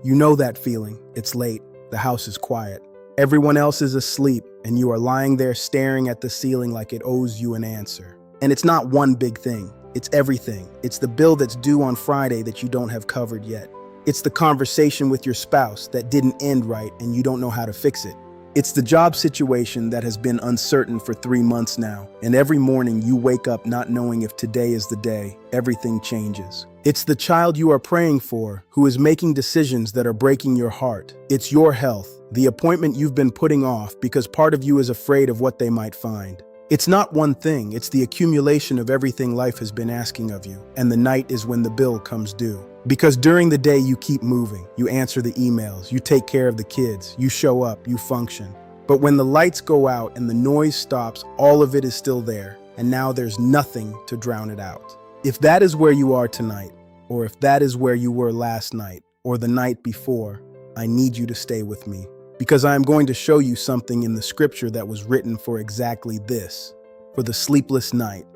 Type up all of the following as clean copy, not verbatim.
You know that feeling. It's late. The house is quiet. Everyone else is asleep, and you are lying there staring at the ceiling like it owes you an answer. And it's not one big thing. It's everything. It's the bill that's due on Friday that you don't have covered yet. It's the conversation with your spouse that didn't end right and you don't know how to fix it. It's the job situation that has been uncertain for 3 months now, and every morning you wake up not knowing if today is the day. Everything changes. It's the child you are praying for who is making decisions that are breaking your heart. It's your health, the appointment you've been putting off because part of you is afraid of what they might find. It's not one thing, it's the accumulation of everything life has been asking of you, and the night is when the bill comes due. Because during the day you keep moving, you answer the emails, you take care of the kids, you show up, you function. But when the lights go out and the noise stops, all of it is still there, and now there's nothing to drown it out. If that is where you are tonight, or if that is where you were last night, or the night before, I need you to stay with me. Because I am going to show you something in the scripture that was written for exactly this. For the sleepless night,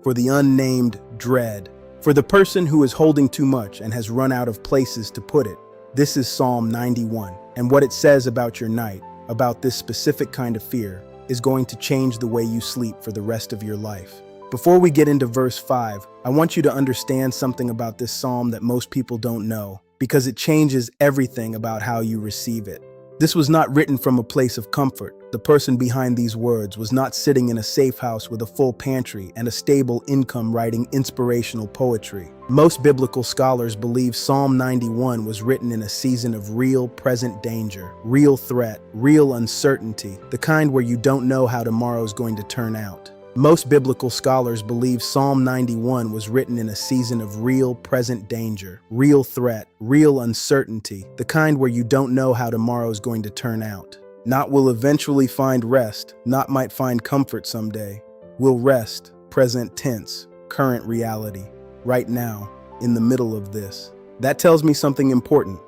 for the unnamed dread, for the person who is holding too much and has run out of places to put it. This is Psalm 91, and what it says about your night, about this specific kind of fear, is going to change the way you sleep for the rest of your life. Before we get into verse 5, I want you to understand something about this psalm that most people don't know, because it changes everything about how you receive it. This was not written from a place of comfort. The person behind these words was not sitting in a safe house with a full pantry and a stable income writing inspirational poetry. Most biblical scholars believe Psalm 91 was written in a season of real present danger, real threat, real uncertainty, the kind where you don't know how tomorrow's going to turn out. Most biblical scholars believe Psalm 91 was written in a season of real present danger, real threat, real uncertainty, the kind where you don't know how tomorrow's going to turn out. Not will eventually find rest, not might find comfort someday. Will rest, present tense, current reality, right now, in the middle of this. That tells me something important.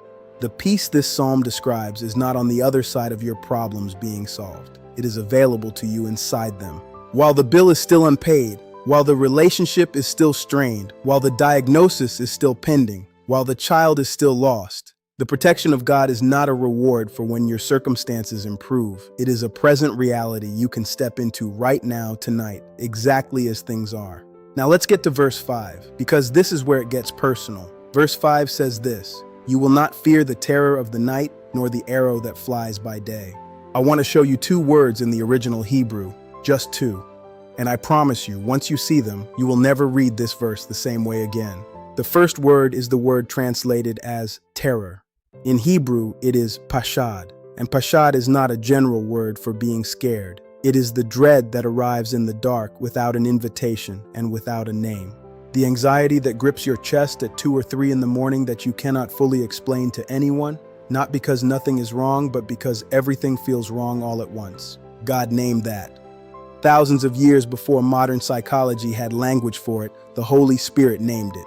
The peace this psalm describes is not on the other side of your problems being solved. It is available to you inside them. While the bill is still unpaid, while the relationship is still strained, while the diagnosis is still pending, while the child is still lost, the protection of God is not a reward for when your circumstances improve. It is a present reality you can step into right now, tonight, exactly as things are. Now let's get to verse 5, because this is where it gets personal. Verse 5 says this, "You will not fear the terror of the night, nor the arrow that flies by day." I want to show you 2 words in the original Hebrew. Just 2. And I promise you, once you see them, you will never read this verse the same way again. The first word is the word translated as terror. In Hebrew, it is Pachad. And Pachad is not a general word for being scared. It is the dread that arrives in the dark without an invitation and without a name. The anxiety that grips your chest at 2 or 3 in the morning that you cannot fully explain to anyone, not because nothing is wrong, but because everything feels wrong all at once. God named that. Thousands of years before modern psychology had language for it, the Holy Spirit named it.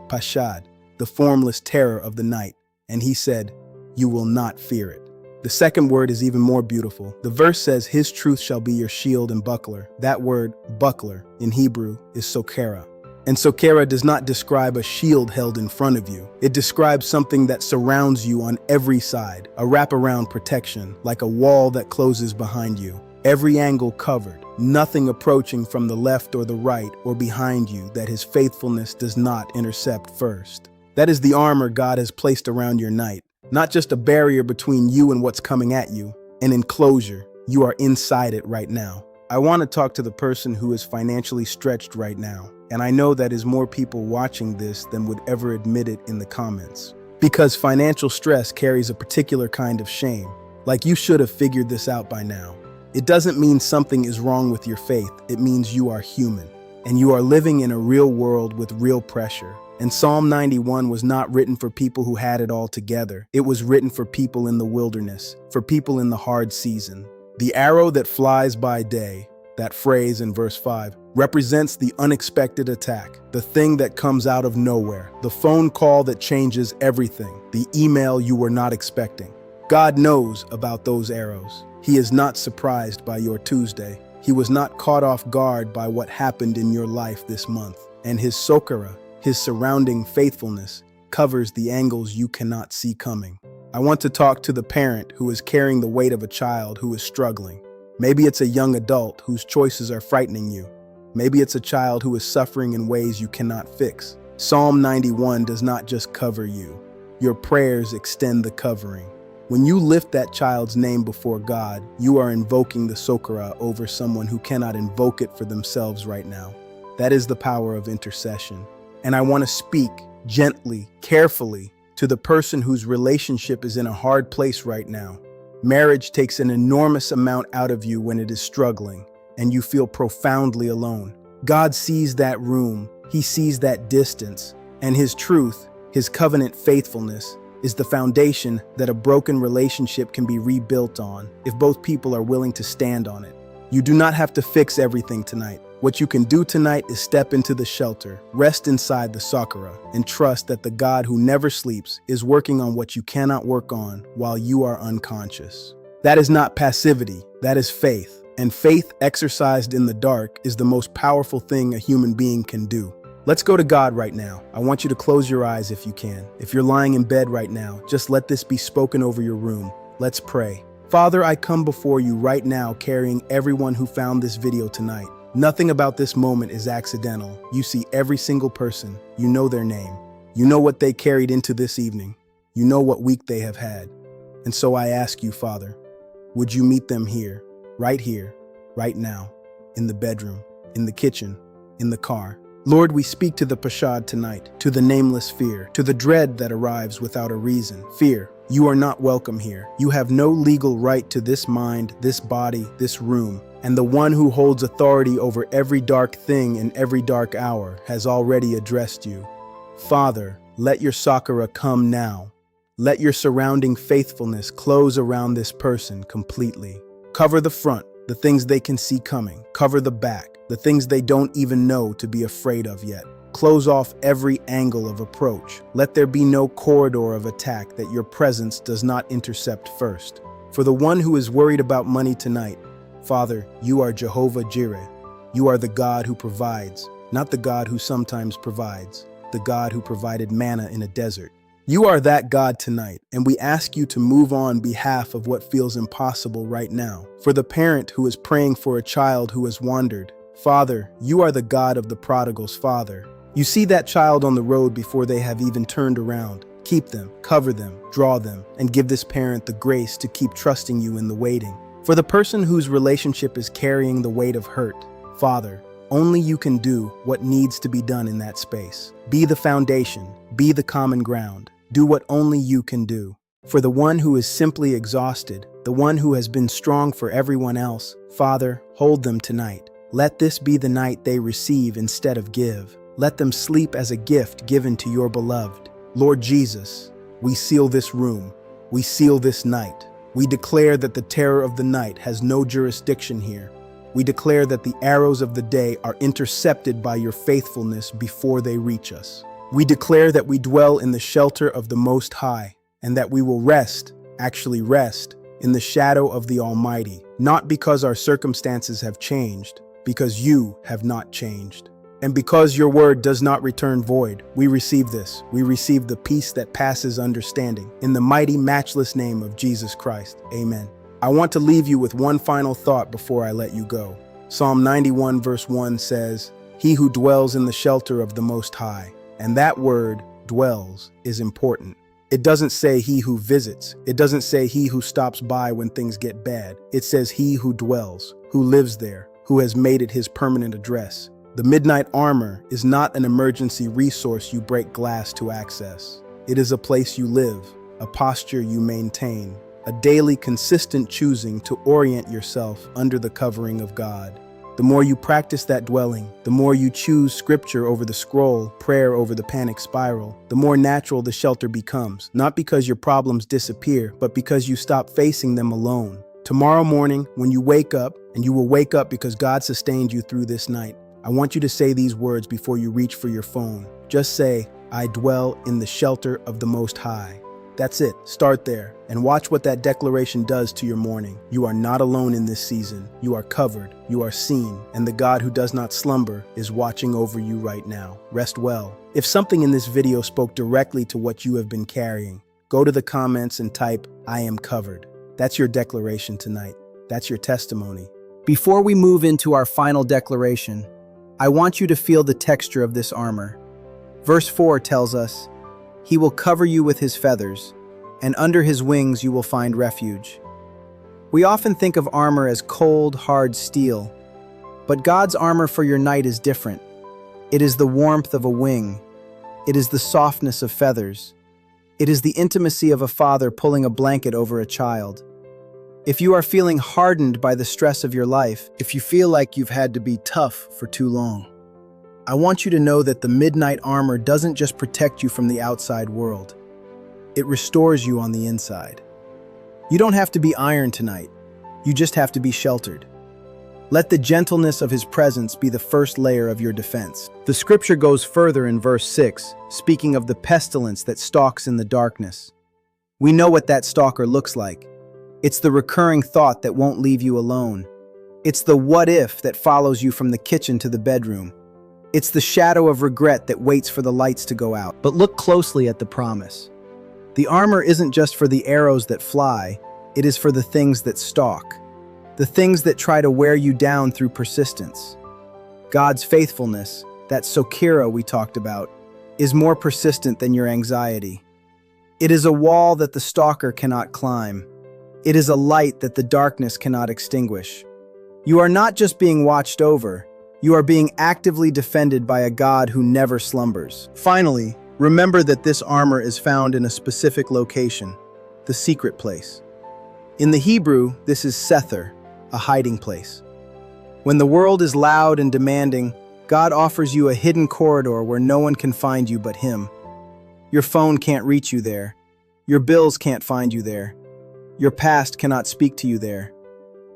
Pachad, the formless terror of the night. And he said, "You will not fear it." The second word is even more beautiful. The verse says, "His truth shall be your shield and buckler." That word, buckler, in Hebrew is Sokherah. And Sokherah does not describe a shield held in front of you. It describes something that surrounds you on every side, a wraparound protection, like a wall that closes behind you. Every angle covered, nothing approaching from the left or the right or behind you that his faithfulness does not intercept first. That is the armor God has placed around your night, not just a barrier between you and what's coming at you, an enclosure. You are inside it right now. I want to talk to the person who is financially stretched right now, and I know that is more people watching this than would ever admit it in the comments. Because financial stress carries a particular kind of shame, like you should have figured this out by now. It doesn't mean something is wrong with your faith. It means you are human, and you are living in a real world with real pressure. And Psalm 91 was not written for people who had it all together. It was written for people in the wilderness, for people in the hard season. The arrow that flies by day, that phrase in verse 5, represents the unexpected attack, the thing that comes out of nowhere, the phone call that changes everything, the email you were not expecting. God knows about those arrows. He is not surprised by your Tuesday. He was not caught off guard by what happened in your life this month. And his Sokherah, his surrounding faithfulness, covers the angles you cannot see coming. I want to talk to the parent who is carrying the weight of a child who is struggling. Maybe it's a young adult whose choices are frightening you. Maybe it's a child who is suffering in ways you cannot fix. Psalm 91 does not just cover you. Your prayers extend the covering. When you lift that child's name before God, you are invoking the Sokherah over someone who cannot invoke it for themselves right now. That is the power of intercession. And I want to speak gently, carefully, to the person whose relationship is in a hard place right now. Marriage takes an enormous amount out of you when it is struggling, and you feel profoundly alone. God sees that room, He sees that distance, and His truth, His covenant faithfulness, is the foundation that a broken relationship can be rebuilt on if both people are willing to stand on it. You do not have to fix everything tonight. What you can do tonight is step into the shelter, rest inside the Sokherah, and trust that the God who never sleeps is working on what you cannot work on while you are unconscious. That is not passivity, that is faith. And faith exercised in the dark is the most powerful thing a human being can do. Let's go to God right now. I want you to close your eyes if you can. If you're lying in bed right now, just let this be spoken over your room. Let's pray. Father, I come before you right now carrying everyone who found this video tonight. Nothing about this moment is accidental. You see every single person. You know their name. You know what they carried into this evening. You know what week they have had. And so I ask you, Father, would you meet them here, right now, in the bedroom, in the kitchen, in the car? Lord, we speak to the Pachad tonight, to the nameless fear, to the dread that arrives without a reason. Fear, you are not welcome here. You have no legal right to this mind, this body, this room. And the one who holds authority over every dark thing in every dark hour has already addressed you. Father, let your Sokherah come now. Let your surrounding faithfulness close around this person completely. Cover the front, the things they can see coming. Cover the back, the things they don't even know to be afraid of yet. Close off every angle of approach. Let there be no corridor of attack that your presence does not intercept first. For the one who is worried about money tonight, Father, you are Jehovah Jireh. You are the God who provides, not the God who sometimes provides, the God who provided manna in a desert. You are that God tonight, and we ask you to move on behalf of what feels impossible right now. For the parent who is praying for a child who has wandered, Father, you are the God of the prodigal's father. You see that child on the road before they have even turned around. Keep them, cover them, draw them, and give this parent the grace to keep trusting you in the waiting. For the person whose relationship is carrying the weight of hurt, Father, only you can do what needs to be done in that space. Be the foundation, be the common ground. Do what only you can do. For the one who is simply exhausted, the one who has been strong for everyone else, Father, hold them tonight. Let this be the night they receive instead of give. Let them sleep as a gift given to your beloved. Lord Jesus, we seal this room. We seal this night. We declare that the terror of the night has no jurisdiction here. We declare that the arrows of the day are intercepted by your faithfulness before they reach us. We declare that we dwell in the shelter of the Most High, and that we will rest, actually rest, in the shadow of the Almighty, not because our circumstances have changed, because you have not changed. And because your word does not return void, we receive this. We receive the peace that passes understanding. In the mighty, matchless name of Jesus Christ, amen. I want to leave you with one final thought before I let you go. Psalm 91 verse 1 says, "He who dwells in the shelter of the Most High." And that word, dwells, is important. It doesn't say he who visits. It doesn't say he who stops by when things get bad. It says he who dwells, who lives there, who has made it his permanent address. The midnight armor is not an emergency resource you break glass to access. It is a place you live, a posture you maintain, a daily consistent choosing to orient yourself under the covering of God. The more you practice that dwelling, the more you choose scripture over the scroll, prayer over the panic spiral, the more natural the shelter becomes, not because your problems disappear, but because you stop facing them alone. Tomorrow morning, when you wake up, and you will wake up because God sustained you through this night, I want you to say these words before you reach for your phone. Just say, I dwell in the shelter of the Most High. That's it. Start there and watch what that declaration does to your morning. You are not alone in this season. You are covered. You are seen. And the God who does not slumber is watching over you right now. Rest well. If something in this video spoke directly to what you have been carrying, Go to the comments and type, "I am covered." That's your declaration tonight. That's your testimony. Before we move into our final declaration, I want you to feel the texture of this armor. Verse 4 tells us, "He will cover you with his feathers, and under his wings you will find refuge." We often think of armor as cold, hard steel, but God's armor for your night is different. It is the warmth of a wing. It is the softness of feathers. It is the intimacy of a father pulling a blanket over a child. If you are feeling hardened by the stress of your life, if you feel like you've had to be tough for too long, I want you to know that the midnight armor doesn't just protect you from the outside world. It restores you on the inside. You don't have to be iron tonight. You just have to be sheltered. Let the gentleness of his presence be the first layer of your defense. The scripture goes further in verse 6, speaking of the pestilence that stalks in the darkness. We know what that stalker looks like. It's the recurring thought that won't leave you alone. It's the what if that follows you from the kitchen to the bedroom. It's the shadow of regret that waits for the lights to go out. But look closely at the promise. The armor isn't just for the arrows that fly, it is for the things that stalk. The things that try to wear you down through persistence. God's faithfulness, that Sokherah we talked about, is more persistent than your anxiety. It is a wall that the stalker cannot climb. It is a light that the darkness cannot extinguish. You are not just being watched over, you are being actively defended by a God who never slumbers. Finally, remember that this armor is found in a specific location, the secret place. In the Hebrew, this is Sokherah, a hiding place. When the world is loud and demanding, God offers you a hidden corridor where no one can find you but him. Your phone can't reach you there. Your bills can't find you there. Your past cannot speak to you there.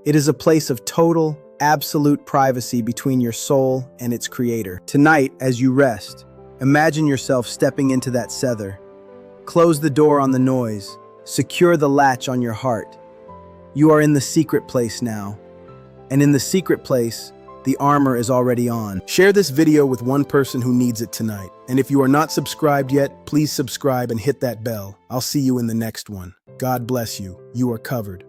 It is a place of total, absolute privacy between your soul and its creator. Tonight, as you rest, imagine yourself stepping into that Sokherah. Close the door on the noise. Secure the latch on your heart. You are in the secret place now. And in the secret place, the armor is already on. Share this video with one person who needs it tonight. And if you are not subscribed yet, please subscribe and hit that bell. I'll see you in the next one. God bless you. You are covered.